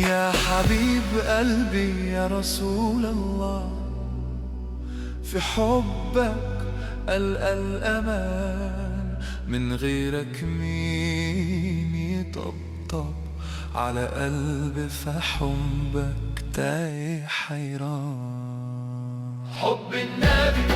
يا حبيب قلبي يا رسول الله، في حبك ألقى الأمان، من غيرك مين يطبطب على قلبي في حبك تايه حيران. حب النبي